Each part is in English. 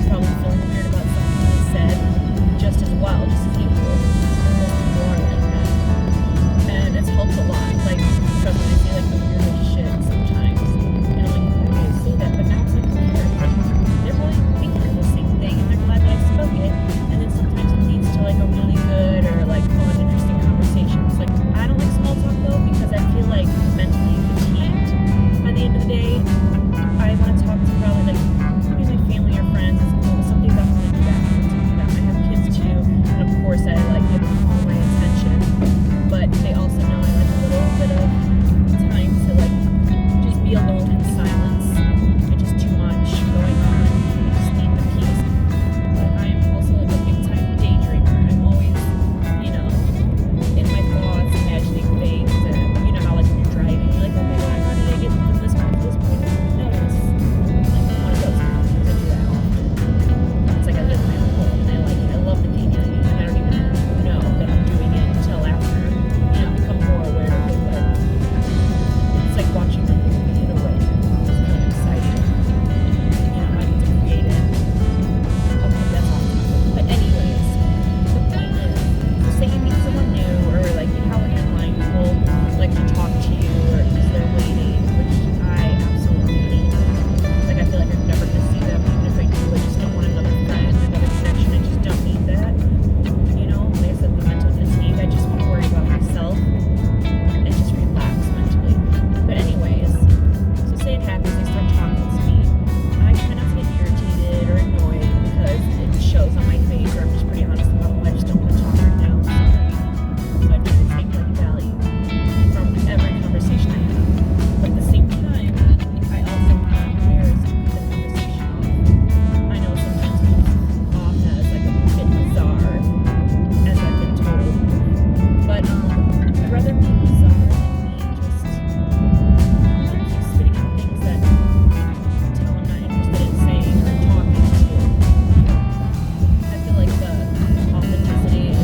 they're probably feeling weird about something they said just as well, just as equal. Most people are like that. And it's helped a lot. Like, trust me, I say like the weirdest shit sometimes. And I'm like, why did I say that? But now it's like, who cares? They're probably thinking the same thing and they're glad that I spoke it. And then sometimes it leads to like a really good or like fun, interesting conversations. Like, I don't like small talk though because I feel like mentally fatigued by the end of the day. I want to talk to probably like maybe my family or friends. It's cool, but some days I don't want to do that. I want to talk to them. I have kids too, and of course I like give them all my attention. But they also know I like a little bit of time to like just be alone in silence. It's just too much going on. I just need the peace. But I'm also like a big time daydreamer. I'm always, you know, in my thoughts, imagining things, and you know how like when you're driving, you're like, oh my god, how did I get from this point to this point? No, it's like one of those times. I do that often. It's like I live in my own world, and I like it. I love the daydreaming, and I don't even know that I'm doing it until after, you know, I become more aware of it. But it's like watching a movie in a way. It's kind of exciting. You know, I get to create it. Okay, that's awesome. But anyways, the point is, so say you meet someone new, or like how when you're online, people like to talk to you, or because they're waiting, which I absolutely hate. Like I feel like I'm never gonna see them, even if I do. I just don't want another friend, another connection. I just don't need that. You know, like I said, the mental fatigue. I just want to worry about myself and just relax mentally. But anyways, so say it happens, they start talking to me. I try not to get irritated or annoyed because it shows on my face, or I'm just pretty honest about it. I just don't want to talk right now. I'm sorry. So I try to take like value from every conversation I have. But at the same time, I also am not embarrassed to cut the conversation off. I know sometimes it comes off as like a bit bizarre, as I've been told. But I'd rather be bizarre than me just keep spitting out things that until I'm not interested in saying or talking to. I feel like the authenticity is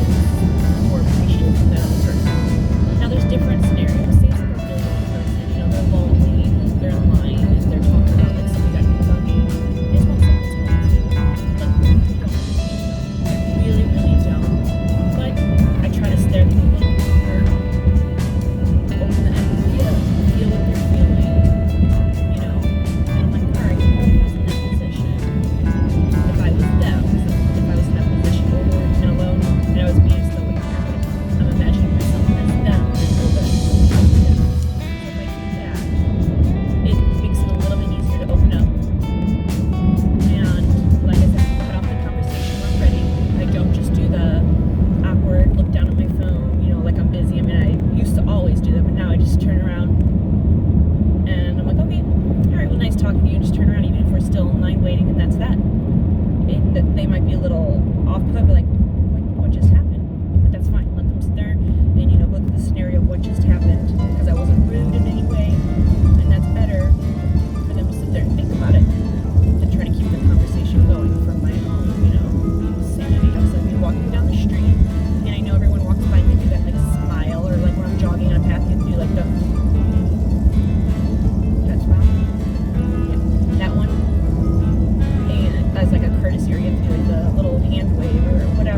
more appreciated from that other person. Now there's different scenarios. Say it's like a really old person, you know, they're lonely, they're in line, and they're talking about like something that you about you. I just want someone to talk to. Like, I really, really don't. But I try to stare people in the eye, open the end, feel what they're feeling, you know. And I'm like, alright, what if I was in that position? If I was them, if I was in that position, or alone, and I was me, I still wouldn't care. But I'm imagining myself as them, until then. So if I do that, it makes it a little bit easier to open up. And like I said, cut off the conversation when I'm ready. I don't just do the awkward look down at my phone, you know, like I'm busy. I mean, I used to always do that, but now I just turn around and I'm like, okay, alright, well, nice talking to you, and just turn around even if we're still in line waiting, and that's that. They might be a little off put, but like, what just happened? But that's fine. Let them sit there and, you know, go through the scenario of what just happened, because I wasn't rude in any way, and that's better for them to sit there and think about it than try to keep the conversation going from my own, you know, sanity. I was like, walking down the street, and I know everyone walks by and they do that like smile, or like when I'm jogging on a path, you do like the that smile. Yeah, that one. And as like a courtesy, or you have to do like the little hand wave or whatever.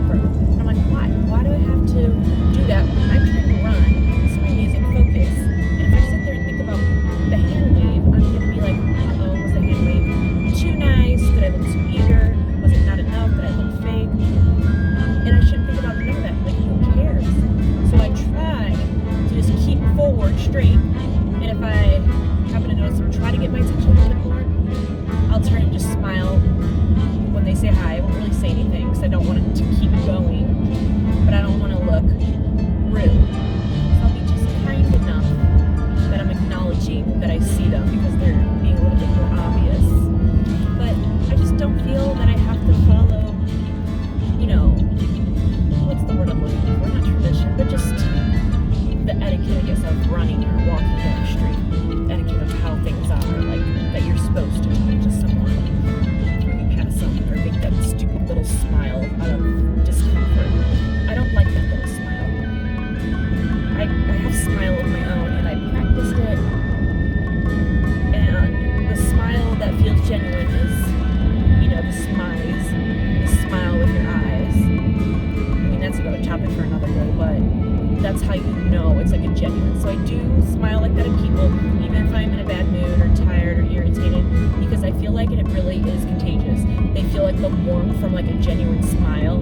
warmth from like a genuine smile,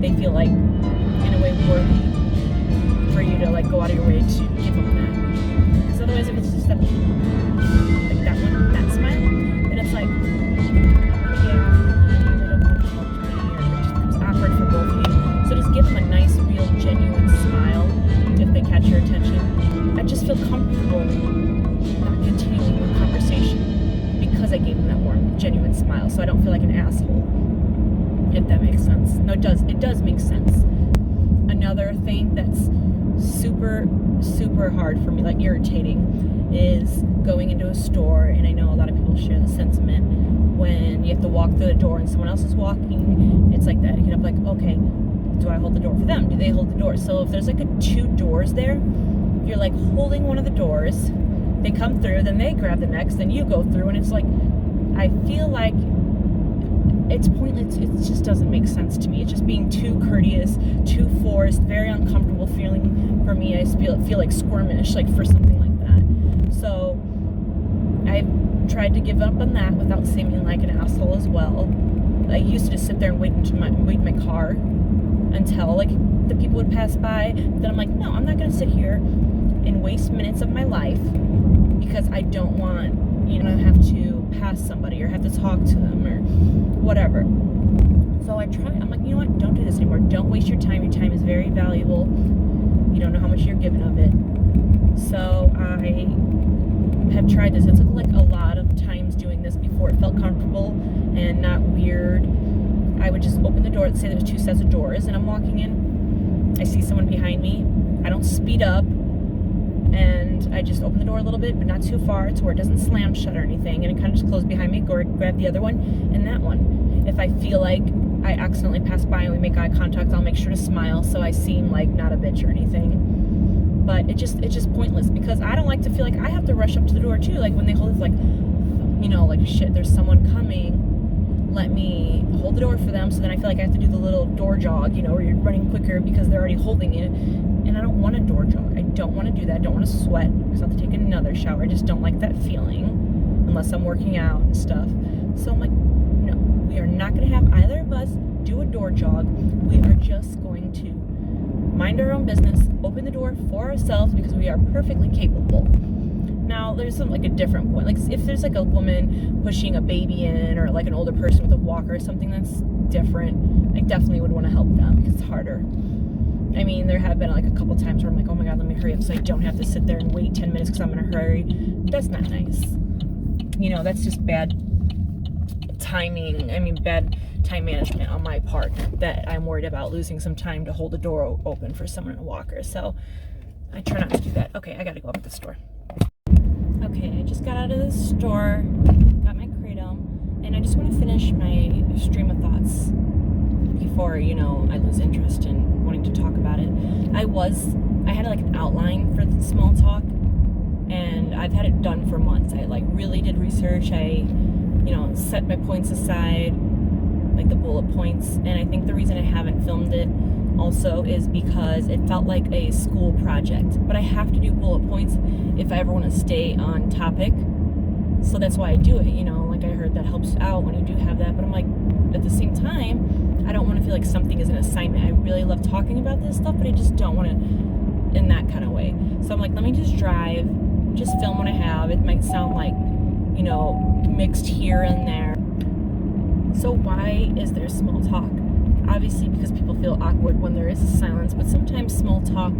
they feel like in a way worthy for you to like go out of your way to give them that. Because otherwise, if it's just that, like that one, that smile, then it's like, yeah, they don't want to talk to me, or it just becomes awkward for both of you. So just give them a nice, real, genuine smile if they catch your attention. I just feel comfortable not continuing the conversation because I gave them that warm, genuine smile, so I don't feel like an asshole. If that makes sense. No, it does. It does make sense. Another thing that's super, super hard for me, like irritating, is going into a store, and I know a lot of people share the sentiment when you have to walk through the door and someone else is walking. It's like that. You get up like, okay, do I hold the door for them? Do they hold the door? So if there's like two doors there, you're like holding one of the doors, they come through, then they grab the next, then you go through, and it's like, I feel like it's pointless. It just doesn't make sense to me. It's just being too courteous, too forced, very uncomfortable feeling for me. I feel like squirmish, like for something like that. So I've tried to give up on that without seeming like an asshole as well. I used to just sit there and wait in my car until like the people would pass by. But then I'm like, no, I'm not gonna sit here and waste minutes of my life because I don't want, you know, have to pass somebody or have to talk to them or whatever. So I'm like, you know what, don't do this anymore. Don't waste your time. Your time is very valuable. You don't know how much you're given of it. So I have tried this. It took like a lot of times doing this before it felt comfortable and not weird. I would just open the door. Let's say there's two sets of doors and I'm walking in. I see someone behind me. I don't speed up. And I just open the door a little bit, but not too far to where it doesn't slam shut or anything, and it kind of just closes behind me. Go grab the other one and that one. If I feel like I accidentally pass by and we make eye contact, I'll make sure to smile so I seem like not a bitch or anything. But it's just pointless because I don't like to feel like I have to rush up to the door too. Like when they hold it, like, you know, like shit, there's someone coming. Let me hold the door for them. So then I feel like I have to do the little door jog, you know, where you're running quicker because they're already holding it. And I don't want a door jog. I don't want to do that. I don't want to sweat because I have to take another shower. I just don't like that feeling unless I'm working out and stuff. So I'm like, no, we are not going to have either of us do a door jog. We are just going to mind our own business, open the door for ourselves because we are perfectly capable. Now, there's some like a different point. Like if there's like a woman pushing a baby in or like an older person with a walker or something that's different, I definitely would want to help them because it's harder. I mean, there have been like a couple times where I'm like, oh my God, let me hurry up so I don't have to sit there and wait 10 minutes because I'm in a hurry. That's not nice. You know, that's just bad timing. I mean, bad time management on my part that I'm worried about losing some time to hold the door open for someone in a walker. So I try not to do that. Okay, I got to go up to the store. Okay, I just got out of the store, got my Kratom, and I just want to finish my stream of thoughts before, you know, I lose interest in wanting to talk about it. I had like an outline for the small talk, and I've had it done for months. I like really did research. I, you know, set my points aside, like the bullet points, and I think the reason I haven't filmed it also is because it felt like a school project. But I have to do bullet points if I ever want to stay on topic. So that's why I do it, you know, like I heard that helps out when you do have that. But I'm like, at the same time, I don't want to feel like something is an assignment. I really love talking about this stuff, but I just don't want to in that kind of way. So I'm like, let me just drive, just film what I have. It might sound like, you know, mixed here and there. So why is there small talk? Obviously because people feel awkward when there is a silence, but sometimes small talk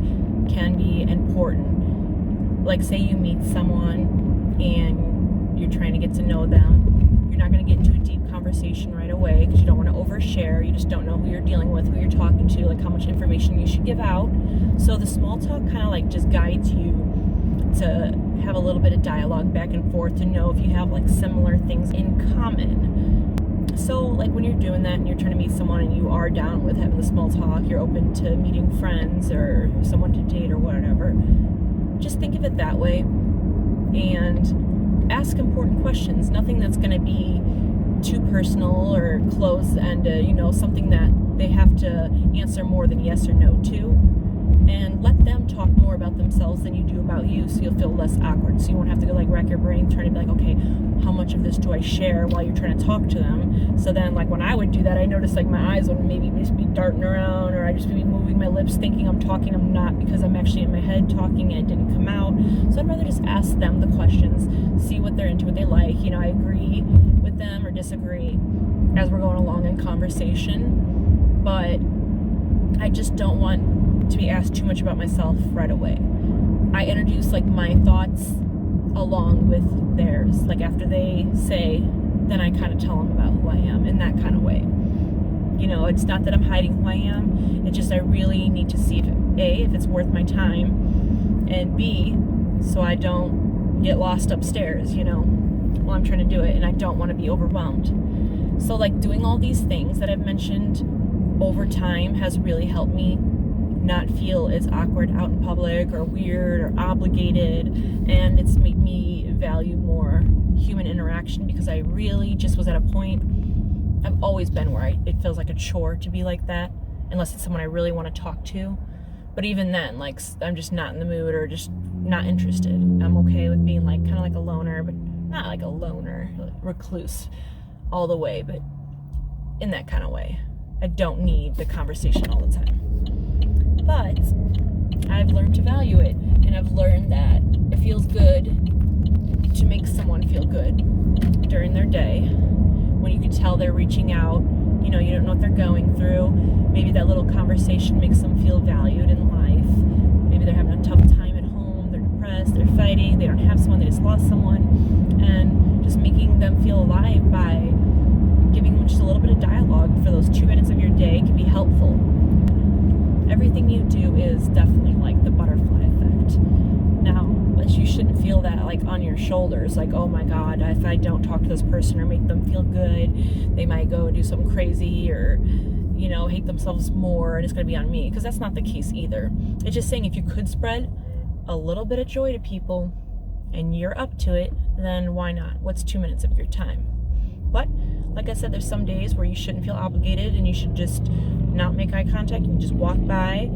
can be important. Like say you meet someone and you're trying to get to know them. You're not going to get into a deep conversation right away because you don't want to overshare. You just don't know who you're dealing with, who you're talking to, like how much information you should give out. So the small talk kind of like just guides you to have a little bit of dialogue back and forth to know if you have like similar things in common. So like when you're doing that and you're trying to meet someone and you are down with having the small talk, you're open to meeting friends or someone to date or whatever, just think of it that way and ask important questions. Nothing that's going to be too personal or closed-ended, you know, something that they have to answer more than yes or no to. and let them talk more about themselves than you do about you, so you'll feel less awkward. So you won't have to go like rack your brain trying to be like, okay, how much of this do I share while you're trying to talk to them? So then like when I would do that, I noticed like my eyes would maybe just be darting around, or I just be moving my lips thinking I'm talking, I'm not, because I'm actually in my head talking and it didn't come out. So I'd rather just ask them the questions, see what they're into, what they like. You know, I agree with them or disagree as we're going along in conversation, but I just don't want to be asked too much about myself right away. I introduce like my thoughts along with theirs. Like after they say, then I kind of tell them about who I am in that kind of way. You know, it's not that I'm hiding who I am. It's just I really need to see if A, if it's worth my time, and B, so I don't get lost upstairs, you know, while I'm trying to do it, and I don't want to be overwhelmed. So like doing all these things that I've mentioned over time has really helped me not feel as awkward out in public or weird or obligated, and it's made me value more human interaction, because I really just was at a point, I've always been where it feels like a chore to be like that, unless it's someone I really want to talk to. But even then, like, I'm just not in the mood or just not interested. I'm okay with being like kind of like a loner, but not like a loner, like recluse all the way, but in that kind of way. I don't need the conversation all the time. But I've learned to value it, and I've learned that it feels good to make someone feel good during their day, when you can tell they're reaching out. You know, you don't know what they're going through. Maybe that little conversation makes them feel valued in life. Maybe they're having a tough time at home, they're depressed, they're fighting, they don't have someone, they just lost someone, and just making them feel alive by giving them just a little bit of dialogue for those 2 minutes of your day can be helpful. Everything you do is definitely like the butterfly effect. Now, you shouldn't feel that like on your shoulders, like, oh my God, if I don't talk to this person or make them feel good, they might go do something crazy or, you know, hate themselves more, and it's going to be on me, because that's not the case either. It's just saying if you could spread a little bit of joy to people and you're up to it, then why not? What's 2 minutes of your time? But like I said, there's some days where you shouldn't feel obligated and you should just not make eye contact and just walk by